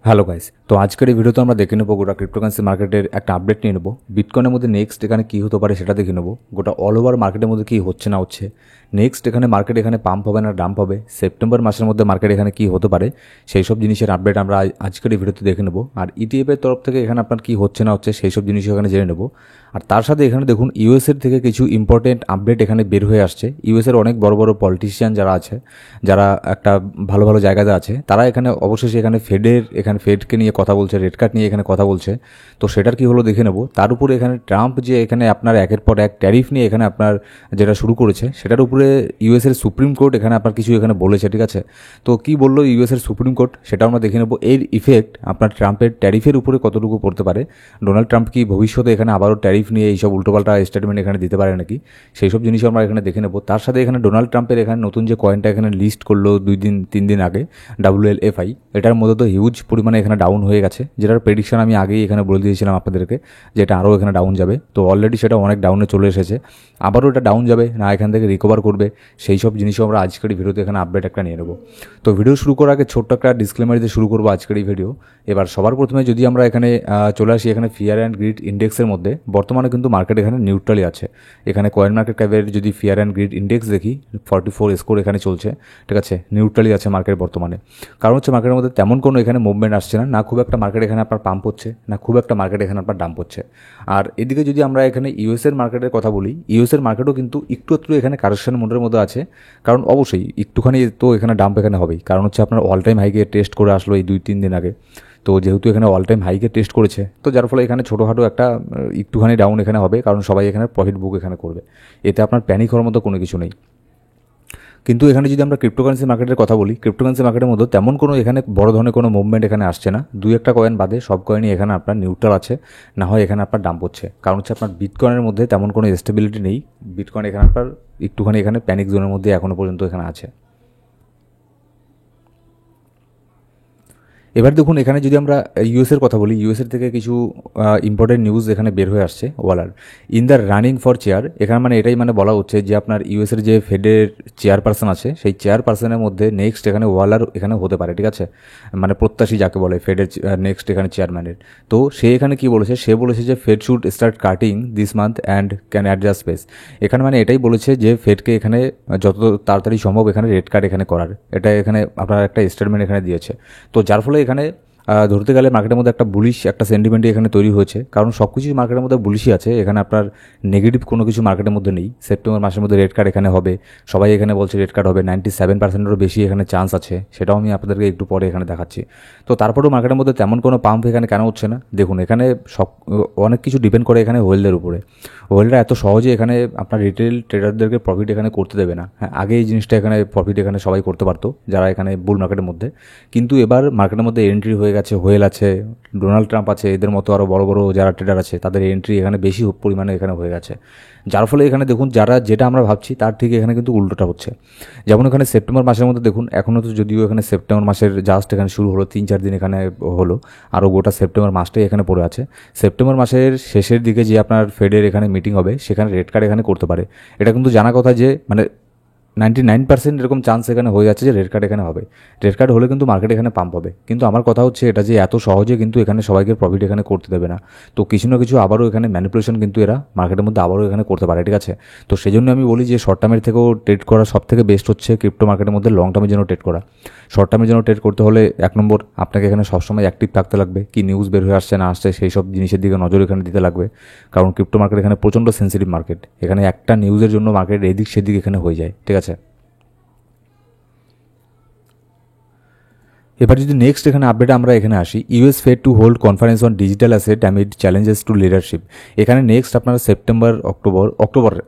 Hello guys, তো আজকের এই ভিডিওতে আমরা দেখে নেবো গোটা ক্রিপ্টোকারেন্সি মার্কেটের একটা আপডেট নিয়ে নেবো। বিটকয়েনের মধ্যে নেক্সট এখানে কী হতে পারে সেটা দেখে নেবো। গোটা অল ওভার মার্কেটের মধ্যে কী হচ্ছে না হচ্ছে, নেক্সট এখানে মার্কেট এখানে পাম্প হবে না ডাম্প হবে, সেপ্টেম্বর মাসের মধ্যে মার্কেট এখানে কী হতে পারে সেই সব জিনিসের আপডেট আমরা আজকের এই ভিডিওতে দেখে নেবো। আর ইটিএফের তরফ থেকে এখানে আপনার কী হচ্ছে না হচ্ছে সেই সব জিনিস এখানে জেনে নেবো। আর তার সাথে এখানে দেখুন ইউএসের থেকে কিছু ইম্পর্টেন্ট আপডেট এখানে বের হয়ে আসছে। ইউএসের অনেক বড় বড় পলিটিশিয়ান যারা আছে, যারা একটা ভালো ভালো জায়গাতে আছে, তারা এখানে অবশ্যই এখানে ফেডকে নিয়ে কথা বলছে, রেড কার্ড নিয়ে এখানে কথা বলছে। তো সেটার কি হলো দেখে নেব। তার উপরে এখানে ট্রাম্প যে এখানে আপনার একের পর এক ট্যারিফ নিয়ে এখানে আপনার যেটা শুরু করেছে, সেটার উপরে ইউএসের সুপ্রিম কোর্ট এখানে আপনার কিছু এখানে বলেছে, ঠিক আছে। তো কি বললো ইউএসের সুপ্রিম কোর্ট সেটা আমরা দেখে নেব। এর ইফেক্ট আপনার ট্রাম্পের ট্যারিফের উপরে কতটুকু পড়তে পারে, ডোনাল্ড ট্রাম্প কি ভবিষ্যতে এখানে আবারও ট্যারিফ নিয়ে এইসব উল্টোপাল্টা স্টেটমেন্ট এখানে দিতে পারে নাকি, সেই সব জিনিসও আমরা এখানে দেখে নেব। তার সাথে এখানে ডোনাল্ড ট্রাম্পের এখানে নতুন যে কয়েনটা এখানে লিস্ট করলো 2-3 দিন আগে, WLFI, এটার মধ্যে তো হিউজ পরিমাণে এখানে ডাউন হয়ে গেছে, যেটার প্রেডিকশন আমি আগেই এখানে বলে দিয়েছিলাম আপনাদেরকে যে এটা আরও এখানে ডাউন যাবে। তো অলরেডি সেটা অনেক ডাউনে চলে এসেছে, আবারও এটা ডাউন যাবে না এখান থেকে রিকভার করবে, সেই সব জিনিসও আমরা আজকের ভিডিওতে এখানে আপডেট একটা নিয়ে নেব। তো ভিডিও শুরু করার আগে ছোট্ট একটা ডিসক্লেমার দিয়ে শুরু করবো আজকের এই ভিডিও। এবার সবার প্রথমে যদি আমরা এখানে চলে আসি এখানে ফিয়ার অ্যান্ড গ্রিড ইন্ডেক্সের মধ্যে, বর্তমানে কিন্তু মার্কেট এখানে নিউট্রালি আছে। এখানে কয়েন মার্কেট ক্যাপের যদি ফিয়ার অ্যান্ড গ্রিড ইন্ডেক্স দেখি 44 স্কোর এখানে চলছে, ঠিক আছে, নিউট্রালি আছে মার্কেট বর্তমানে। কারণ হচ্ছে মার্কেটের মধ্যে তেমন কোনো এখানে মুভমেন্ট আসছে না, না খুব একটা মার্কেট এখানে আপনার পাম্প হচ্ছে, না খুব একটা মার্কেট এখানে আপনার ডাম্প হচ্ছে। আর এদিকে যদি আমরা এখানে ইউএসের মার্কেটের কথা বলি, ইউএসের মার্কেটও কিন্তু একটু এখানে কারেকশন মোডের মধ্যে আছে। কারণ অবশ্যই একটুখানি তো এখানে ডাম্প এখানে হবেই, কারণ হচ্ছে আপনার অল টাইম হাইকে টেস্ট করে আসলো এই 2-3 দিন আগে। তো যেহেতু এখানে অল টাইম হাইকে টেস্ট করেছে, তো যার ফলে এখানে ছোটোখাটো একটা একটুখানি ডাউন এখানে হবে, কারণ সবাই এখানে প্রফিট বুক এখানে করবে, এতে আপনার প্যানিক হওয়ার মতো কোনো কিছু নেই। কিন্তু এখানে যদি আমরা ক্রিপ্টোকারেন্সি মার্কেটের কথা বলি, ক্রিপ্টোকারেন্সি মার্কেটের মধ্যে তেমন কোনো এখানে বড় ধরনের কোনো মুভমেন্ট এখানে আসছে না। 2-1টা কয়েন বাদে সব কয়েনই এখানে আপনার নিউট্রাল আছে, না হয় এখানে আপনার ডাম্প হচ্ছে। কারণ হচ্ছে আপনার বিটকয়েনের মধ্যে তেমন কোনো স্টেবিলিটি নেই, বিটকয়েন এখানে আপনার একটুখানি এখানে প্যানিক জোনের মধ্যে এখনও পর্যন্ত এখানে আছে। এবার দেখুন এখানে যদি আমরা ইউএসের কথা বলি, ইউএসের থেকে কিছু ইম্পর্টেন্ট নিউজ এখানে বের হয়ে আসছে। Waller in the running for chair, এখানে মানে এটাই মানে বলা হচ্ছে যে আপনার ইউএসের যে ফেডের চেয়ারপারসন আছে, সেই চেয়ারপারসনের মধ্যে নেক্সট এখানে ওয়ালার এখানে হতে পারে, ঠিক আছে, মানে প্রত্যাশী যাকে বলে ফেডের নেক্সট এখানে চেয়ারম্যানের। তো সে এখানে কি বলেছে, সে বলেছে যে Fed should start cutting this month and can adjust space. এখানে মানে এটাই বলেছে যে ফেডকে এখানে যত তাড়াতাড়ি সম্ভব এখানে রেড কার্ড এখানে করার, এটা এখানে আপনার একটা স্টেটমেন্ট এখানে দিয়েছে। তো যার ফলে এখানে ধরতে গেলে মার্কেটের মধ্যে একটা বুলিশ একটা সেন্টিমেন্টই এখানে তৈরি হয়েছে, কারণ সব কিছুই মার্কেটের মধ্যে বুলিশই আছে, এখানে আপনার নেগেটিভ কোনো কিছু মার্কেটের মধ্যে নেই। সেপ্টেম্বর মাসের মধ্যে রেড কার্ড এখানে হবে, সবাই এখানে বলছে রেড কার্ড হবে, 97%-এরও বেশি এখানে চান্স আছে, সেটাও আমি আপনাদেরকে একটু পরে এখানে দেখাচ্ছি। তো তারপরেও মার্কেটের মধ্যে তেমন কোনো পাম্প এখানে কেন হচ্ছে না, দেখুন এখানে সব অনেক কিছু ডিপেন্ড করে এখানে হোয়েলদের উপরে। হোয়েলরা এত সহজে এখানে আপনার রিটেল ট্রেডারদেরকে প্রফিট এখানে করতে দেবে না। হ্যাঁ, আগে এই জিনিসটা এখানে প্রফিট এখানে সবাই করতে পারতো যারা এখানে বুল মার্কেটের মধ্যে, কিন্তু এবার মার্কেটের মধ্যে এন্ট্রি হয়ে গেছে, হোয়েল আছে, ডোনাল্ড ট্রাম্প আছে, এদের মতো আরও বড় বড় যারা ট্রেডার আছে তাদের এন্ট্রি এখানে বেশি পরিমাণে এখানে হয়ে গেছে। যার ফলে এখানে দেখুন যেটা আমরা ভাবছি তার ঠিক এখানে কিন্তু উল্টোটা হচ্ছে। যেমন এখানে সেপ্টেম্বর মাসের মধ্যে দেখুন, এখনও তো যদিও এখানে সেপ্টেম্বর মাসের জাস্ট এখানে শুরু হলো, 3-4 দিন এখানে হলো, আরও গোটা সেপ্টেম্বর মাসটাই এখানে পড়ে আছে। সেপ্টেম্বর মাসের শেষের দিকে যে আপনার ফেডের এখানে মিটিং হবে, সেখানে রেড কার্ড এখানে করতে পারে। এটা কিন্তু জানা কথা যে মানে 99% এরকম চান্স এখানে হয়ে যাচ্ছে যে রেড কার্ড এখানে হবে। রেড কার্ড হলে কিন্তু মার্কেট এখানে পাম্প হবে, কিন্তু আমার কথা হচ্ছে এটা যে এত সহজে কিন্তু এখানে সবাইকে প্রফিট এখানে করতে দেবে না। তো কিছু না কিছু আবারও এখানে ম্যানিপুলেশন কিন্তু এরা মার্কেটের মধ্যে আবারও এখানে করতে পারে, ঠিক আছে। তো সেই জন্য আমি বলি যে শর্ট টার্মের থেকেও ট্রেড করা সব থেকে বেস্ট হচ্ছে ক্রিপ্টো মার্কেটের মধ্যে লং টার্মের জন্য ট্রেড করা। শর্ট টার্মের জন্য ট্রেড করতে হলে 1 নম্বর আপনাকে এখানে সবসময় অ্যাক্টিভ থাকতে লাগবে, কি নিউজ বের হয়ে আসছে না আসছে সেই সব জিনিসের দিকে নজর এখানে দিতে লাগবে। কারণ ক্রিপ্টো মার্কেট এখানে প্রচণ্ড সেন্সিটিভ মার্কেট, এখানে একটা নিউজের জন্য মার্কেট এদিক সেদিক এখানে হয়ে যায়, ঠিক আছে। এবার যদি নেক্সট এখানে আপডেট আমরা এখানে আসি, US Fed to hold conference on digital asset amid challenges to leadership. এখানে নেক্সট আপনারা সেপ্টেম্বর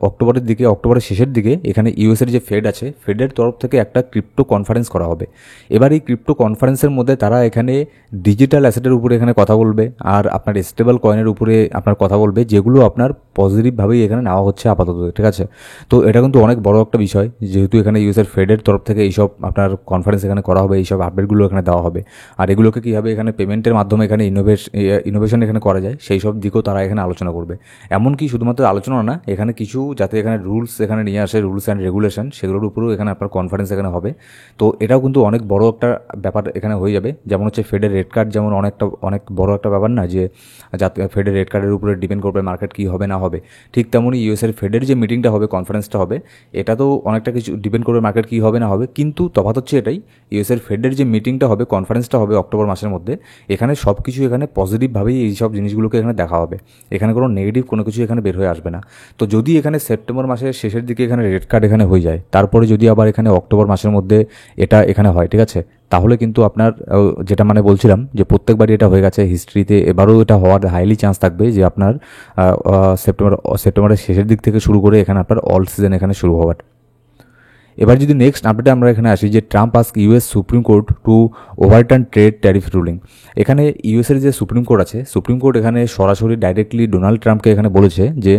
অক্টোবরের দিকে, অক্টোবরের শেষের দিকে এখানে ইউএসের যে ফেড আছে, ফেডের তরফ থেকে একটা ক্রিপ্টো কনফারেন্স করা হবে। এবার এই ক্রিপ্টো কনফারেন্সের মধ্যে তারা এখানে ডিজিটাল অ্যাসেটের উপরে এখানে কথা বলবে, আর আপনার স্টেবল কয়েনের উপরে আপনার কথা বলবে, যেগুলো আপনার পজিটিভভাবেই এখানে নেওয়া হচ্ছে আপাতত, ঠিক আছে। তো এটা কিন্তু অনেক বড় একটা বিষয়, যেহেতু এখানে ইউএসের ফেডের তরফ থেকে এইসব আপনার কনফারেন্স এখানে করা হবে, এইসব আপডেটগুলো এখানে এখানে দেওয়া হবে। আর এগুলোকে কীভাবে এখানে পেমেন্টের মাধ্যমে এখানে ইনোভেশন এখানে করা যায় সেই সব দিকও তারা এখানে আলোচনা করবে। এমনকি শুধুমাত্র আলোচনা না, এখানে কিছু যাতে এখানে রুলস এখানে নিয়ে আসে, রুলস অ্যান্ড রেগুলেশন, সেগুলোর উপরেও এখানে আপনার কনফারেন্স এখানে হবে। তো এটাও কিন্তু অনেক বড় একটা ব্যাপার এখানে হয়ে যাবে। যেমন হচ্ছে ফেডের রেড কার্ড, যেমন অনেক বড় একটা ব্যাপার না, যে যাতে ফেডের রেড কার্ডের উপরে ডিপেন্ড করবে মার্কেট কী হবে না হবে। ঠিক তেমনই ইউএসের ফেডের যে মিটিংটা হবে, কনফারেন্সটা হবে, এটা তো অনেকটা কিছু ডিপেন্ড করবে মার্কেট কী হবে না হবে। কিন্তু তফাৎ হচ্ছে এটাই, ইউএসের ফেডের যে মিটিংটা হবে, কনফারেন্সটা হবে অক্টোবর মাসের মধ্যে, এখানে সব কিছু এখানে পজিটিভভাবেই এই সব জিনিসগুলোকে এখানে দেখা হবে। এখানে কোনো নেগেটিভ কোনো কিছু এখানে বের হয়ে আসবে না। তো যদি এখানে সেপ্টেম্বর মাসের শেষের দিকে এখানে রেড কার্ড এখানে হয়ে যায়, তারপরে যদি আবার এখানে অক্টোবর মাসের মধ্যে এটা এখানে হয়, ঠিক আছে, তাহলে কিন্তু আপনার যেটা মানে বলছিলাম যে এটা হয়ে গেছে হিস্ট্রিতে, এবারও এটা হওয়ার হাইলি চান্স থাকবে যে আপনার সেপ্টেম্বরের শেষের দিক থেকে শুরু করে এখানে আপনার অল সিজন এখানে শুরু হওয়ার। এবার যদি নেক্সট আপডেটে আমরা এখানে আসি যে Trump ask US supreme court two overturn trade tariff ruling. এখানে ইউএসের যে সুপ্রিম কোর্ট আছে, সুপ্রিম কোর্ট এখানে সরাসরি ডাইরেক্টলি ডোনাল্ড ট্রাম্পকে এখানে বলেছে যে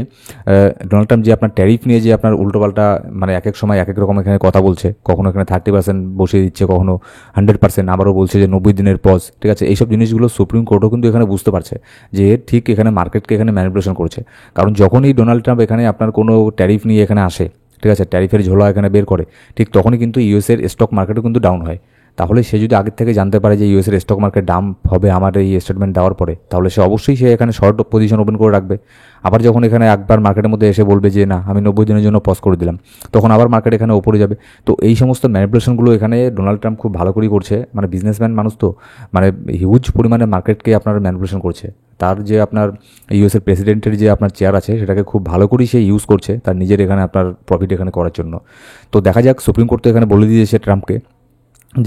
ডোনাল্ড ট্রাম্প যে আপনার ট্যারিফ নিয়ে যে আপনার উল্টোপাল্টা মানে এক এক সময় এক এক রকম এখানে কথা বলছে, কখনো এখানে 30% বসিয়ে দিচ্ছে, কখনো 100%, আবারও বলছে যে 90 দিনের পজ, ঠিক আছে, এইসব জিনিসগুলো সুপ্রিম কোর্টও কিন্তু এখানে বুঝতে পারছে যে ঠিক এখানে মার্কেটকে এখানে ম্যানিপুলেশন করছে। কারণ যখনই ডোনাল্ড ট্রাম্প এখানে আপনার কোনো ট্যারিফ নিয়ে এখানে আসে, ঠিক আছে, ট্যারিফের ঝোলা এখানে বের করে, ঠিক তখনই কিন্তু ইউএসের স্টক মার্কেটও কিন্তু ডাউন হয়। তাহলে সে যদি আগের থেকে জানতে পারে যে ইউএসের স্টক মার্কেট ডাউন হবে আমার এই স্টেটমেন্ট দেওয়ার পরে, তাহলে সে অবশ্যই সে এখানে শর্ট পজিশন ওপেন করে রাখবে। আবার যখন এখানে একবার মার্কেটের মধ্যে এসে বলবে যে না আমি 90 দিনের জন্য পজ করে দিলাম, তখন আবার মার্কেট এখানে ওপরে যাবে। তো এই সমস্ত ম্যানিপুলেশনগুলো এখানে ডোনাল্ড ট্রাম্প খুব ভালো করেই করছে। মানে বিজনেসম্যান মানুষ তো, মানে হিউজ পরিমাণে মার্কেটকে আপনার ম্যানিপুলেশন করছে। তার যে আপনার ইউএসের প্রেসিডেন্টের যে আপনার চেয়ার আছে, সেটাকে খুব ভালো করেই সে ইউজ করছে তার নিজের এখানে আপনার প্রফিট এখানে করার জন্য। তো দেখা যাক, সুপ্রিম কোর্ট তো এখানে বলে দিয়েছে ট্রাম্পকে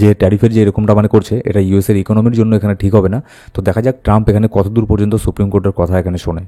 যে ট্যারিফের যে এরকমটা মানে করছে, এটা ইউএসের ইকোনমির জন্য এখানে ঠিক হবে না। তো দেখা যাক ট্রাম্প এখানে কতদূর পর্যন্ত সুপ্রিম কোর্টের কথা এখানে শোনে।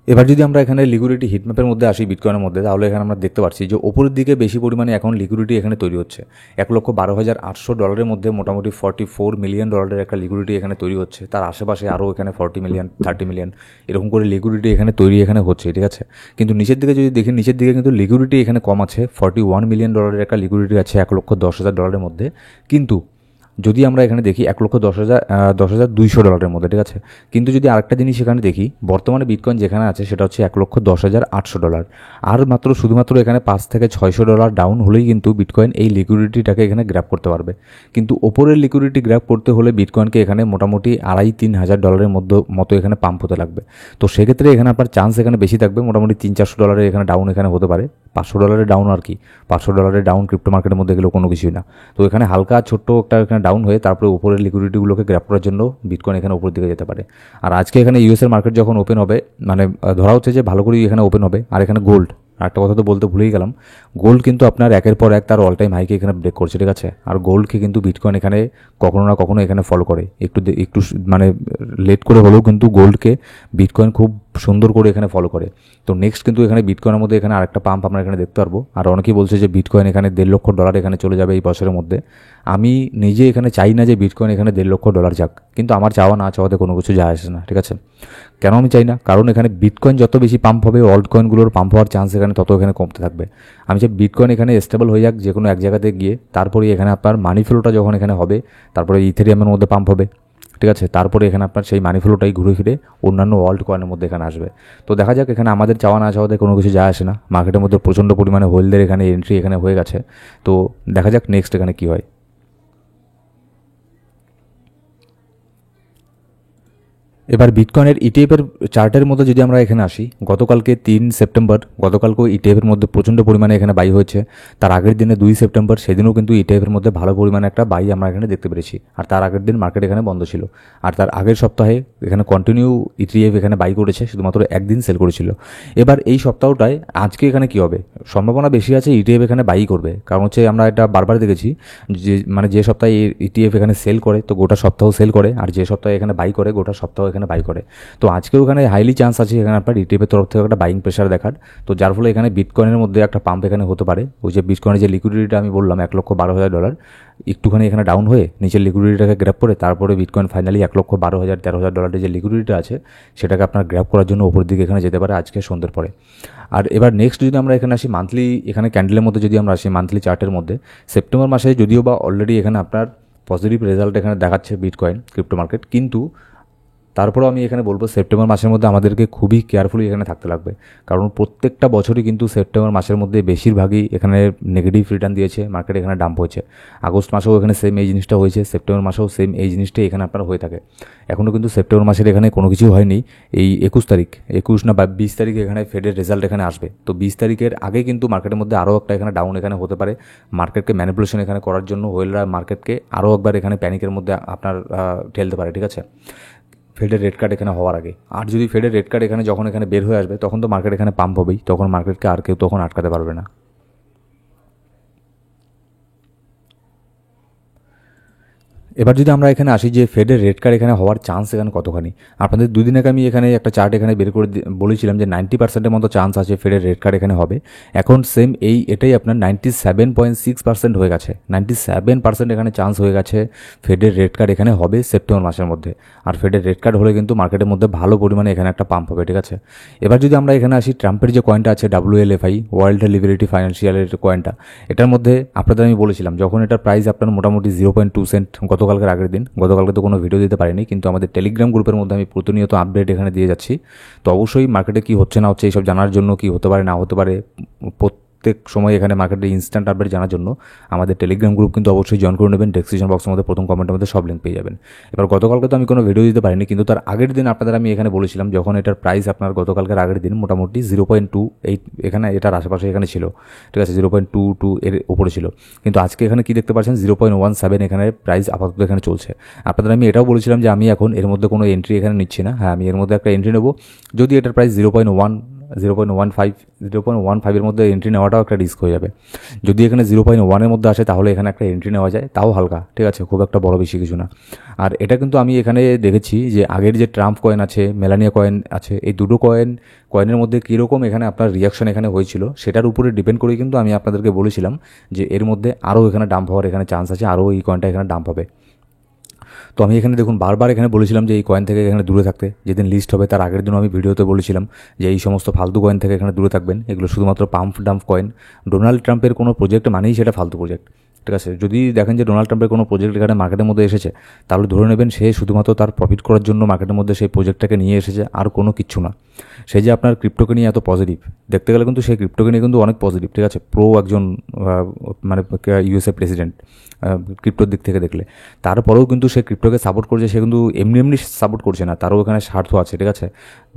এবার যদি আমরা এখানে লিকুইডিটি হিটম্যাপের মধ্যে আসি বিটকয়েনের মধ্যে, তাহলে এখানে আমরা দেখতে পাচ্ছি যে ওপরের দিকে বেশি পরিমাণে এখন লিকুইডিটি এখানে তৈরি হচ্ছে। $1,12,800 মধ্যে মোটামুটি $44 মিলিয়ন একটা লিকুইডিটি এখানে তৈরি হচ্ছে। তার আশেপাশে আরও এখানে 40 মিলিয়ন 30 মিলিয়ন এরকম করে লিকুইডিটি এখানে তৈরি এখানে হচ্ছে, ঠিক আছে। কিন্তু নিচের দিকে যদি দেখি, নিচের দিকে কিন্তু লিকুইডিটি এখানে কম আছে। $41 মিলিয়ন একটা লিকুইডিটি আছে $1,10,000 মধ্যে। কিন্তু যদি আমরা এখানে দেখি $1,10,200 মধ্যে, ঠিক আছে। কিন্তু যদি আরেকটা জিনিস এখানে দেখি, বর্তমানে বিটকয়েন যেখানে আছে সেটা হচ্ছে $1,10,800, আর মাত্র শুধুমাত্র এখানে $500 থেকে $600 ডাউন হলেই কিন্তু বিটকয়েন এই লিকুইডিটিটাকে এখানে গ্র্যাব করতে পারবে। কিন্তু ওপরের লিকুইডিটি গ্র্যাব করতে হলে বিটকয়েনকে এখানে মোটামুটি $2,500-3,000 মতো এখানে পাম্প হতে লাগবে। তো সেক্ষেত্রে এখানে আপনার চান্স এখানে বেশি থাকবে, মোটামুটি $300-400 এখানে ডাউন এখানে হতে পারে। $500 ডাউন আর কি, $500 ডাউন ক্রিপ্টো মার্কেটের মধ্যে গেলেও কোনো কিছুই না। তো এখানে হালকা ছোট্ট একটা এখানে ডাউন হয়ে তারপরে উপরের লিকুইডিটিগুলোকে গ্র্যাব করার জন্য বিটকয়েন এখানে উপরের দিকে যেতে পারে। আর আজকে এখানে ইউএসের মার্কেট যখন ওপেন হবে, মানে ধরা হচ্ছে যে ভালো করেই এখানে ওপেন হবে। আর এখানে গোল্ড, একটা কথা তো বলতে ভুলেই গেলাম, গোল্ড কিন্তু আপনার একের পর এক তার অল টাইম হাইকে এখানে ব্রেক করছে, ঠিক আছে। আর গোল্ডকে কিন্তু বিটকয়েন এখানে কখনো না কখনো এখানে ফলো করে, একটু মানে লেট করে হলেও কিন্তু গোল্ডকে বিটকয়েন খুব সুন্দর করে এখানে ফলো করে। তো নেক্সট কিন্তু এখানে বিটকয়েনের মধ্যে এখানে আরেকটা পাম্প আমরা এখানে দেখতে পারবো। আর অনেকেই বলছে যে বিটকয়েন এখানে $1,50,000 এখানে চলে যাবে এই বছরের মধ্যে। আমি নিজে এখানে চাই না যে বিটকয়েন এখানে $1,50,000 যাক, কিন্তু আমার চাওয়া না চাওয়াতে কোনো কিছু যায় আসে না, ঠিক আছে। কেন আমি চাই না? কারণ এখানে বিটকয়েন যত বেশি পাম্প হবে, অল্ট কয়েনগুলোর পাম্প হওয়ার চান্স এখানে তত এখানে কমতে থাকবে। আমি চাই বিটকয়েন এখানে স্টেবল হয়ে যাক যে কোনো এক জায়গাতে গিয়ে, তারপরে এখানে আপনার মানি ফ্লোটা যখন এখানে হবে, তারপরে ইথেরিয়ামের মধ্যে পাম্প হবে, ঠিক আছে। তারপরে এখানে আপনার সেই মানি ফ্লোটাই ঘুরে ফিরে অন্যান্য অল্ট কয়েনের মধ্যে এখানে আসবে। তো দেখা যাক, এখানে আমাদের চাওয়া না চাওয়াতে কোনো কিছু যায় আসে না। মার্কেটের মধ্যে প্রচণ্ড পরিমাণে হোল্ডের এখানে এন্ট্রি এখানে হয়ে গেছে। তো দেখা যাক নেক্সট এখানে কী হয়। এবার বিটকয়েনের ইটিএফের চার্টের মধ্যে যদি আমরা এখানে আসি, গতকালকে 3 সেপ্টেম্বর, গতকালকেও ইটিএফের মধ্যে প্রচণ্ড পরিমাণে এখানে বাই হয়েছে। তার আগের দিনে 2 সেপ্টেম্বর, সেদিনও কিন্তু ইটিএফের মধ্যে ভালো পরিমাণে একটা বাই আমরা এখানে দেখতে পেরেছি। আর তার আগের দিন মার্কেট এখানে বন্ধ ছিল। আর তার আগের সপ্তাহে এখানে কন্টিনিউ ইটিএফ এখানে বাই করেছে, শুধুমাত্র একদিন সেল করেছিল। এবার এই সপ্তাহটায় আজকে এখানে কি হবে, সম্ভাবনা বেশি আছে ইটিএফ এখানে বাই করবে। কারণ হচ্ছে আমরা এটা বারবার দেখেছি যে মানে যে সপ্তাহে ইটিএফ এখানে সেল করে তো গোটা সপ্তাহ সেল করে, আর যে সপ্তাহে এখানে বাই করে গোটা সপ্তাহ এখানে এখানে বাই করে। তো আজকেও এখানে হাইলি চান্স আছে এখানে আপনার ইটিএফের তরফ থেকে একটা বাইং প্রেশার দেখার। তো যার ফলে এখানে বিটকয়েনের মধ্যে একটা পাম্প এখানে হতে পারে। ওই যে বিটকয়েনের যে লিকুইডিটিটা আমি বললাম $1,12,000 একটুখানি এখানে ডাউন হয়ে নিচের লিকুইডিটিটাকে গ্র্যাব করে তারপরে বিটকয়েন ফাইনালি $1,12,000-13,000 যে লিকুইডিটি আছে সেটাকে আপনার গ্র্যাব করার জন্য উপর দিকে এখানে যেতে পারে আজকে সন্ধ্যের পরে। আর এবার নেক্সট যদি আমরা এখানে আসি মান্থলি এখানে ক্যান্ডেলের মধ্যে যদি আমরা আসি মান্থলি চার্টের মধ্যে, সেপ্টেম্বর মাসে যদিও বা অলরেডি এখানে আপনার পজিটিভ রেজাল্ট এখানে দেখাচ্ছে বিটকয়েন ক্রিপ্টো মার্কেট, কিন্তু তারপরেও আমি এখানে বলবো সেপ্টেম্বর মাসের মধ্যে আমাদেরকে খুবই কেয়ারফুলি এখানে থাকতে লাগবে, কারণ প্রত্যেকটা বছরই কিন্তু সেপ্টেম্বর মাসের মধ্যে বেশিরভাগই এখানে নেগেটিভ রিটার্ন দিয়েছে, মার্কেট এখানে ডাম্প হয়েছে। আগস্ট মাসেও এখানে সেম এই জিনিসটা হয়েছে, সেপ্টেম্বর মাসেও সেম এই জিনিসটাই এখানে আপনার হয়ে থাকে। এখনও কিন্তু সেপ্টেম্বর মাসের এখানে কোনো কিছু হয়নি। এই 21 না 20 তারিখ এখানে ফেডের রেজাল্ট এখানে আসবে। তো 20 তারিখের আগে কিন্তু মার্কেটের মধ্যে আরও একটা এখানে ডাউন এখানে হতে পারে, মার্কেটকে ম্যানিপুলেশন এখানে করার জন্য হোয়েলরা মার্কেটকে আরও একবার এখানে প্যানিকের মধ্যে আপনার ঠেলতে পারে, ঠিক আছে, ফেডের রেড কার্ড এখানে হওয়ার আগে। আর যদি ফেডের রেড কার্ড এখানে যখন এখানে বের হয়ে আসবে তখন তো মার্কেট এখানে পাম্প হবেই, তখন মার্কেটকে আর কেউ তখন আটকাতে পারবে না। এবার যদি আমরা এখানে আসি যে ফেডের রেড কার্ড এখানে হওয়ার চান্স এখানে কতখানি, আপনাদের দুদিন আগে আমি এখানে একটা চার্ট এখানে বের করে বলেছিলাম যে 90%-এর মতো চান্স আছে ফেডের রেড কার্ড এখানে হবে। এখন সেম এটাই আপনার 97.6% হয়ে গেছে, 97% এখানে চান্স হয়ে গেছে ফেডের রেড কার্ড এখানে হবে সেপ্টেম্বর মাসের মধ্যে। আর ফেডের রেড কার্ড হলে কিন্তু মার্কেটের মধ্যে ভালো পরিমাণে এখানে একটা পাম্প হবে, ঠিক আছে। এবার যদি আমরা এখানে আসি ট্রাম্পের যে কয়েনটা আছে WLFI, ওয়ার্ল্ড লিবারেটি ফাইন্যান্সিয়ালের কয়েনটা, এটার মধ্যে আপনাদের আমি বলেছিলাম যখন এটার প্রাইস আপনার মোটামুটি 0.2 সেন্ট গতকালকের আগের দিন, গতকালকে তো কোনো ভিডিও দিতে পারিনি, কিন্তু আমাদের টেলিগ্রাম গ্রুপের মধ্যে আমি প্রতিনিয়ত আপডেট এখানে দিয়ে যাচ্ছি। তো অবশ্যই মার্কেটে কী হচ্ছে না হচ্ছে এইসব জানার জন্য, কী হতে পারে না হতে পারে প্রত্যেক সময় এখানে মার্কেটের ইনস্ট্যান্ট আপডেট জানার জন্য আমাদের টেলিগ্রাম গ্রুপ কিন্তু অবশ্যই জয়েন করে নেবেন। ডেসক্রিপশন বক্সের মধ্যে প্রথম কমেন্টের মধ্যে সব লিঙ্ক পেয়ে যাবেন। এবার গতকালকে তো আমি কোনো ভিডিও দিতে পারিনি, কিন্তু তার আগের দিন আপনাদের আমি এখানে বলেছিলাম যখন এটার প্রাইস আপনার গতকালকের আগের দিন মোটামুটি 0.28 এখানে এটার আশেপাশে এখানে ছিল, ঠিক আছে, 0.22 এর উপরে ছিল। কিন্তু আজকে এখানে কি দেখতে পাচ্ছেন 0.17 এখানে প্রাইস আপাতত এখানে চলছে। আপনাদের আমি এটাও বলেছিলাম যে আমি এখন এর মধ্যে কোনো এন্ট্রি এখানে নিচ্ছি না। হ্যাঁ, আমি এর মধ্যে একটা এন্ট্রি নেব যদি এটার প্রাইস 0.15 মধ্যে এন্ট্রি নেওয়াটাও একটা রিস্ক হয়ে যাবে। যদি এখানে 0.1-এর মধ্যে আসে তাহলে এখানে একটা এন্ট্রি নেওয়া যায়, তাও হালকা, ঠিক আছে, খুব একটা বড় বেশি কিছু না। আর এটা কিন্তু আমি এখানে দেখেছি যে আগের যে ট্রাম্প কয়েন আছে, মেলানিয়া কয়েন আছে, এই দুটো কয়েনের মধ্যে কীরকম এখানে আপনার রিয়াকশন এখানে হয়েছিল সেটার উপরে ডিপেন্ড করেই কিন্তু আমি আপনাদেরকে বলেছিলাম যে এর মধ্যে আরও এখানে ডাম্প হওয়ার এখানে চান্স আছে, আরও এই কয়েনটা এখানে ডাম্প হবে। তো আমি এখানে দেখুন বারবার এখানে বলেছিলাম যে এই কয়েন থেকে এখানে দূরে থাকতে। যেদিন লিস্ট হবে তার আগের দিন আমি ভিডিওতে বলেছিলাম যে এই সমস্ত ফালতু কয়েন থেকে এখানে দূরে থাকবেন, এগুলো শুধুমাত্র পাম্প ডাম্প কয়েন। ডোনাল্ড ট্রাম্পের কোনো প্রজেক্ট মানেই সেটা ফালতু প্রজেক্ট, ঠিক আছে। যদি দেখেন যে ডোনাল্ড ট্রাম্পের কোনো প্রজেক্ট এখানে মার্কেটের মধ্যে এসেছে তাহলে ধরে নেবেন সে শুধুমাত্র তার প্রফিট করার জন্য মার্কেটের মধ্যে সেই প্রজেক্টটাকে নিয়ে এসেছে, আর কোনো কিচ্ছু না। সে যে আপনার ক্রিপ্টোকে নিয়ে এত পজিটিভ, দেখতে গেলে কিন্তু সেই ক্রিপ্টোকে নিয়ে কিন্তু অনেক পজিটিভ, ঠিক আছে, প্রো একজন মানে USA প্রেসিডেন্ট ক্রিপ্টোর দিক থেকে দেখলে। তারপরেও কিন্তু সে ক্রিপ্টোকে সাপোর্ট করছে, সে কিন্তু এমনি এমনি সাপোর্ট করছে না, তারও এখানে স্বার্থ আছে, ঠিক আছে।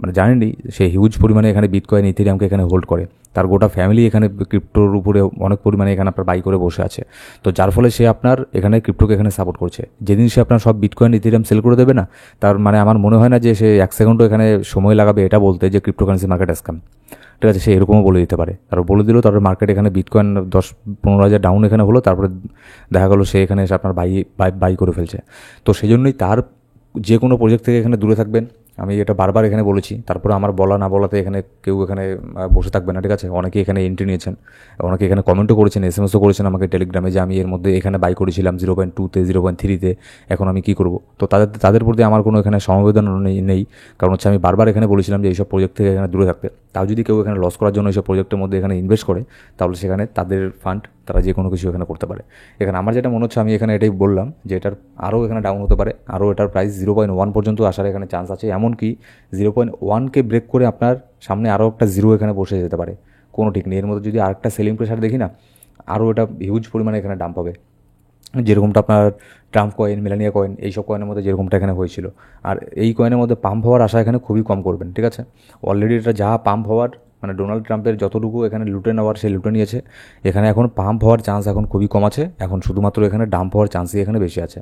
মানে জানেনই সে হিউজ পরিমাণে এখানে বিটকয়েন ইথেরিয়ামকে এখানে হোল্ড করে, তার গোটা ফ্যামিলি এখানে ক্রিপ্টোর উপরে অনেক পরিমাণে এখানে আপনার বাই করে বসে আছে। তো যার ফলে সে আপনার এখানে ক্রিপ্টোকে এখানে সাপোর্ট করছে। যেদিন সে আপনার সব বিটকয়েন ইথেরিয়াম সেল করে দেবে না, তার মানে আমার মনে হয় না যে সে 1 সেকেন্ডও এখানে সময় লাগাবে এটা বলতে যে ক্রিপ্টোকারেন্সি মার্কেট স্ক্যাম, ঠিক আছে। সে এরকমও বলে দিতে পারে, তারপর বলে দিল, তারপর মার্কেট এখানে বিটকয়েন 10-15 হাজার ডাউন এখানে হলো, তারপরে দেখা গেলো সে এখানে এসে আপনার বাই করে ফেলছে। তো সেই জন্যই তার যে কোনো প্রজেক্ট থেকে এখানে দূরে থাকবেন, আমি এটা বারবার এখানে বলেছি। তারপরে আমার বলা না বলাতে এখানে কেউ এখানে বসে থাকবে না, ঠিক আছে। অনেকে এখানে এন্ট্রি নিয়েছেন, অনেকে এখানে কমেন্টও করেছেন, SMS করেছেন আমাকে টেলিগ্রামে যে আমি এর মধ্যে এখানে বাই করেছিলাম 0.2-তে 0.3-তে, এখন আমি কী করবো। তো তাদের প্রতি আমার কোনো এখানে সমবেদনা নেই, কারণ হচ্ছে আমি বারবার এখানে বলেছিলাম যে এইসব প্রজেক্ট থেকে এখানে দূরে থাকতে। তাও যদি কেউ এখানে লস করার জন্য এইসব প্রজেক্টের মধ্যে এখানে ইনভেস্ট করে তাহলে সেখানে তাদের ফান্ড তারা যে কোনো কিছু এখানে করতে পারে। এখানে আমার যেটা মনে হচ্ছে আমি এখানে এটাই বললাম যে এটার আরও এখানে ডাউন হতে পারে, আরও এটার প্রাইস 0.1 পর্যন্ত আসার এখানে চান্স আছে। এমনকি 0.1-কে ব্রেক করে আপনার সামনে আরও একটা জিরো এখানে বসে যেতে পারে, কোনো ঠিক নেই। এর মধ্যে যদি আরেকটা সেলিং প্রেশার দেখি না, আরও এটা হিউজ পরিমাণে এখানে ডাম্প হবে, যেরকমটা আপনার ট্রাম্প কয়েন, মেলানিয়া কয়েন, এইসব কয়েনের মধ্যে যেরকমটা এখানে হয়েছিল। আর এই কয়েনের মধ্যে পাম্প হওয়ার আশা এখানে খুবই কম করবেন, ঠিক আছে। অলরেডি এটা যা পাম্প হওয়ার মানে ডোনাল্ড ট্রাম্পের যতটুকু এখানে লুটে নেওয়ার সে লুটে নিয়েছে, এখানে এখন পাম্প হওয়ার চান্স এখন খুবই কম আছে, এখন শুধুমাত্র এখানে ডাম্প হওয়ার চান্সই এখানে বেশি আছে।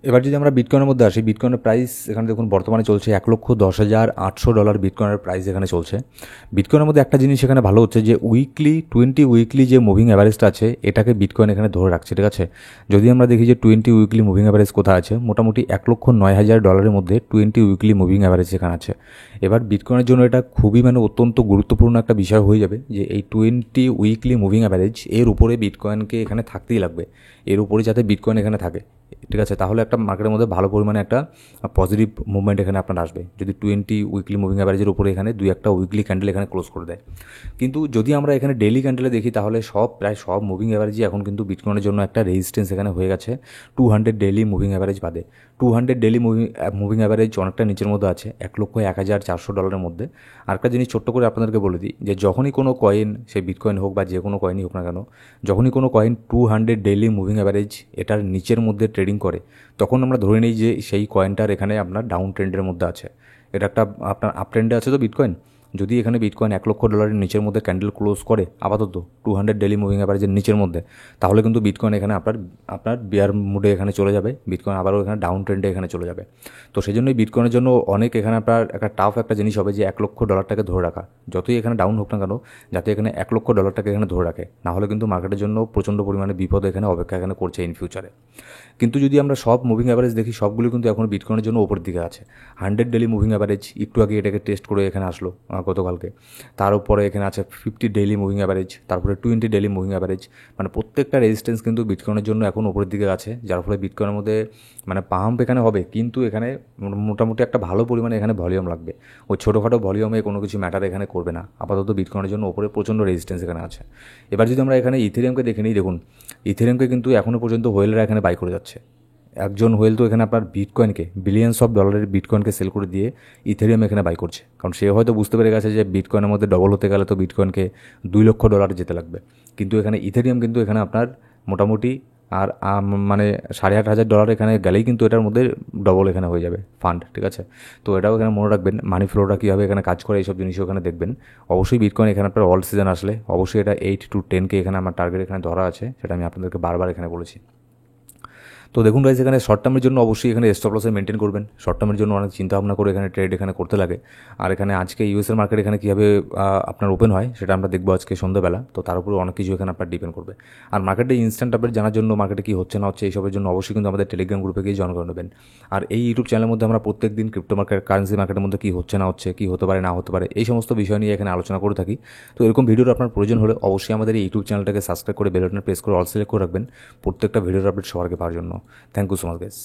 এবার যদি আমরা বিটকয়েনের মধ্যে আসি, বিটকয়েনের প্রাইস এখানে দেখুন বর্তমানে চলছে $1,10,800 বিটকয়েনের প্রাইস এখানে চলছে। বিটকয়েনের মধ্যে একটা জিনিস এখানে ভালো হচ্ছে যে 20 উইকলি যে মুভিং অ্যাভারেজটা আছে এটাকে বিটকয়েন এখানে ধরে রাখছে, ঠিক আছে। যদি আমরা দেখি যে 20 উইকলি মুভিং অ্যাভারেজ কোথায় আছে, মোটামুটি $1,09,000 মধ্যে 20 উইকলি মুভিং অ্যাভারেজ এখানে আছে। এবার বিটকয়েনের জন্য এটা খুবই অত্যন্ত গুরুত্বপূর্ণ একটা বিষয় হয়ে যাবে যে এই 20 উইকলি মুভিং অ্যাভারেজ এর উপরে বিটকয়েনকে এখানে থাকতেই লাগবে, এর উপরে যাতে বিটকয়েন এখানে থাকে, ঠিক আছে। তাহলে একটা মার্কেটের মধ্যে ভালো পরিমাণে একটা পজিটিভ মুভমেন্ট এখানে আপনার আসবে, যদি 20 উইকলি মুভিং অ্যাভারেজের উপরে এখানে 2-1টা উইকলি ক্যান্ডেল এখানে ক্লোজ করে দেয়। কিন্তু যদি আমরা এখানে ডেইলি ক্যান্ডেলে দেখি তাহলে প্রায় সব মুভিং অ্যাভারেজই এখন কিন্তু বিটকয়েনের জন্য একটা রেজিস্ট্যান্স এখানে হয়ে গেছে 200 ডেইলি মুভিং অ্যাভারেজ বাদে। 200 ডেইলি মুভিং অ্যাভারেজ অনেকটা নিচের মধ্যে আছে, $1,01,400 মধ্যে। আরেকটা জিনিস ছোট্ট করে আপনাদেরকে বলে দিই যে যখনই কোনো কয়েন, সে বিটকয়েন হোক বা যে কোনো কয়েনই হোক না কেন, যখনই কোনো কয়েন 200 ডেইলি মুভিং অ্যাভারেজ এটার নিচের মধ্যে ট্রেডিং করে, তখন আমরা ধরে নিই যে সেই কয়েনটার এখানে আপনার ডাউন ট্রেন্ডের মধ্যে আছে। এটা একটা আপনার আপ ট্রেন্ডে আছে তো বিটকয়েন। যদি এখানে বিটকয়েন $1,00,000 নিচের মধ্যে ক্যান্ডেল ক্লোজ করে আপাতত 200 ডেইলি মুভিং অ্যাভারেজের নিচের মধ্যে, তাহলে কিন্তু বিটকয়েন এখানে আপনার বিয়ার মুডে এখানে চলে যাবে, বিটকয়েন আবারও এখানে ডাউন ট্রেন্ডে এখানে চলে যাবে। তো সেই জন্যই বিটকয়েনের জন্য অনেক এখানে আপনার একটা টাফ একটা জিনিস হবে যে $1,00,000টাকে ধরে রাখা, যতই এখানে ডাউন হোক না কেন, যাতে এখানে $1,00,000টাকে এখানে ধরে রাখে, নাহলে কিন্তু মার্কেটের জন্য প্রচণ্ড পরিমাণে বিপদ এখানে অপেক্ষা এখানে করছে ইন ফিউচারে। কিন্তু যদি আমরা সব মুভিং অ্যাভারেজ দেখি, সবগুলো কিন্তু এখন বিটকয়েনের জন্য ওপর দিকে আছে। 100 ডেইলি মুভিং অ্যাভারেজ একটু আগে এটাকে টেস্ট করে এখানে আসলো গতকালকে। তার উপরে এখানে আছে 50 ডেইলি মুভিং অ্যাভারেজ, তারপরে 20 ডেইলি মুভিং অ্যাভারেজ। প্রত্যেকটা রেজিস্ট্যান্স কিন্তু বিটকয়েনের জন্য এখন ওপরের দিকে আছে, যার ফলে বিটকয়েনের মধ্যে পাম্প এখানে হবে, কিন্তু এখানে মোটামুটি একটা ভালো পরিমাণে এখানে ভলিউম লাগবে। ওই ছোটোখাটো ভলিউমে কোনো কিছু ম্যাটার এখানে করবে না। আপাতত বিটকয়েনের জন্য ওপরে প্রচণ্ড রেজিস্ট্যান্স এখানে আছে। এবার যদি আমরা এখানে ইথেরিয়ামকে দেখে নিই, দেখুন ইথেরিয়ামকে কিন্তু এখনও পর্যন্ত হোয়েলরা এখানে বাই করে যাচ্ছে। একজন হোয়েল তো এখানে আপনার বিটকয়েনকে $বিলিয়নস বিটকয়েনকে সেল করে দিয়ে ইথেরিয়াম এখানে বাই করছে, কারণ সে হয়তো বুঝতে পেরে গেছে যে বিটকয়েনের মধ্যে ডবল হতে গেলে তো বিটকয়েনকে $2,00,000 যেতে লাগবে। কিন্তু এখানে ইথেরিয়াম কিন্তু এখানে আপনার মোটামুটি আর $8,500 এখানে গেলেই কিন্তু এটার মধ্যে ডবল এখানে হয়ে যাবে ফান্ড, ঠিক আছে। তো এটাও এখানে মনে রাখবেন, মানি ফ্লোটা কীভাবে এখানে কাজ করে এইসব জিনিসও এখানে দেখবেন। অবশ্যই বিটকয়েন এখানে আপনার অল সিজন আসলে অবশ্যই এটা 8 to 10K এখানে আমার টার্গেট এখানে ধরা আছে, সেটা আমি আপনাদেরকে বারবার এখানে বলেছি। তো দেখুন গাইজ, এখানে শর্ট টার্মের জন্য অবশ্যই এখানে স্টপ লসে মেনটেন করবেন। শর্ট টার্মের জন্য অনেক চিন্তা ভাবনা করে এখানে ট্রেড এখানে করতে লাগে। আর এখানে আজকে ইউএসের মার্কেট এখানে কীভাবে আপনার ওপেন হয় সেটা আমরা দেখবো আজকে সন্ধ্যাবেলা। তো তার উপরে অনেক কিছু এখানে আপনার ডিপেন্ড করবে। আর মার্কেটে ইনস্ট্যান্ট আপডেট জানার জন্য, মার্কেটে কী হচ্ছে না হচ্ছে এইসবের জন্য অবশ্যই কিন্তু আমাদের টেলিগ্রাম গ্রুপে গিয়ে জয়েন করে নেবেন। আর এই ইউটিউব চ্যানেলের মধ্যে আমরা প্রত্যেক দিন ক্রিপ্টো মার্কেট, কারেন্সি মার্কেটের মধ্যে কী হচ্ছে না হচ্ছে, কী হতে পারে না হতে পারে, এই সমস্ত বিষয় নিয়ে এখানে আলোচনা করে থাকি। তো এরকম ভিডিওর আপনার প্রয়োজন হলে অবশ্যই আমাদের এই ইউটিউব চ্যানেলটাকে সাবস্ক্রাইব করে বেল বাটনে প্রেস করে অল সিলেক্ট করে রাখবেন প্রত্যেকটা ভিডিওর আপডেট সবার আগে পাওয়ার জন্য। Thank you so much guys.